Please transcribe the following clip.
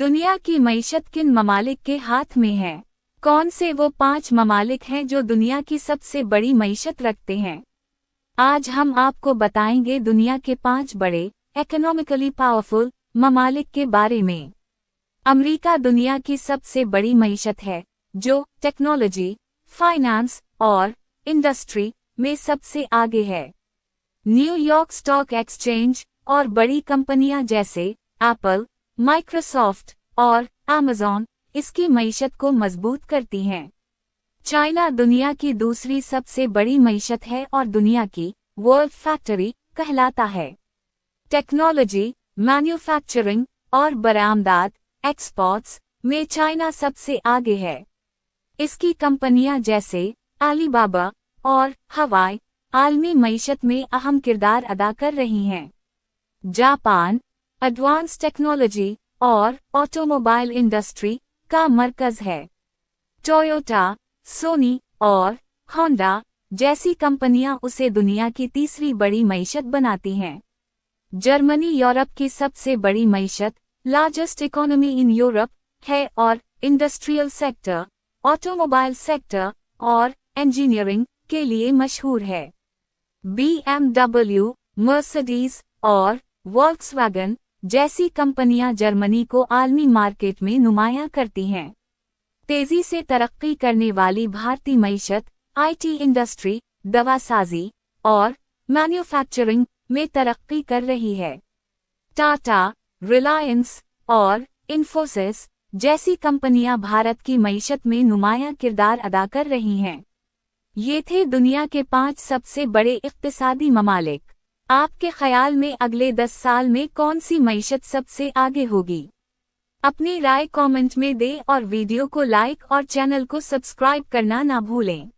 दुनिया की मईशत किन ममालिक के हाथ में है? कौन से वो 5 ममालिक हैं जो दुनिया की सबसे बड़ी मईशत रखते हैं? आज हम आपको बताएंगे दुनिया के 5 बड़े इकोनॉमिकली पावरफुल ममालिक के बारे में। अमेरिका दुनिया की सबसे बड़ी मईशत है, जो टेक्नोलॉजी, फाइनेंस और इंडस्ट्री में सबसे आगे है। न्यूयॉर्क स्टॉक एक्सचेंज और बड़ी कंपनियां जैसे एप्पल, माइक्रोसॉफ्ट और अमेज़न इसकी मईशत को मजबूत करती हैं। चाइना दुनिया की दूसरी सबसे बड़ी मईशत है और दुनिया की वर्ल्ड फैक्ट्री कहलाता है। टेक्नोलॉजी, मैन्युफैक्चरिंग और बरामदात एक्सपोर्ट्स में चाइना सबसे आगे है। इसकी कंपनियां जैसे अलीबाबा और हवाई आलमी मईशत में अहम किरदार अदा कर रही हैं। जापान एडवांस टेक्नोलॉजी और ऑटोमोबाइल इंडस्ट्री का मरकज है। टोयोटा, सोनी और होंडा जैसी कंपनियां उसे दुनिया की तीसरी बड़ी मईशत बनाती हैं। जर्मनी यूरोप की सबसे बड़ी मईशत, लार्जेस्ट इकोनॉमी इन यूरोप है और इंडस्ट्रियल सेक्टर, ऑटोमोबाइल सेक्टर और इंजीनियरिंग के लिए मशहूर है। BMW, मर्सिडीज और वोल्क्सवैगन जैसी कंपनियां जर्मनी को आलमी मार्केट में नुमायां करती हैं। तेजी से तरक्की करने वाली भारतीय मईशत IT इंडस्ट्री, दवासाजी और मैन्युफैक्चरिंग में तरक्की कर रही है। टाटा, रिलायंस और इन्फोसिस जैसी कंपनियां भारत की मईशत में नुमायां किरदार अदा कर रही हैं। ये थे दुनिया के 5 सबसे बड़े इक्तिसादी ममालिक। आपके ख्याल में अगले 10 साल में कौन सी मईशत सबसे आगे होगी? अपनी राय कमेंट में दें और वीडियो को लाइक और चैनल को सब्सक्राइब करना ना भूलें।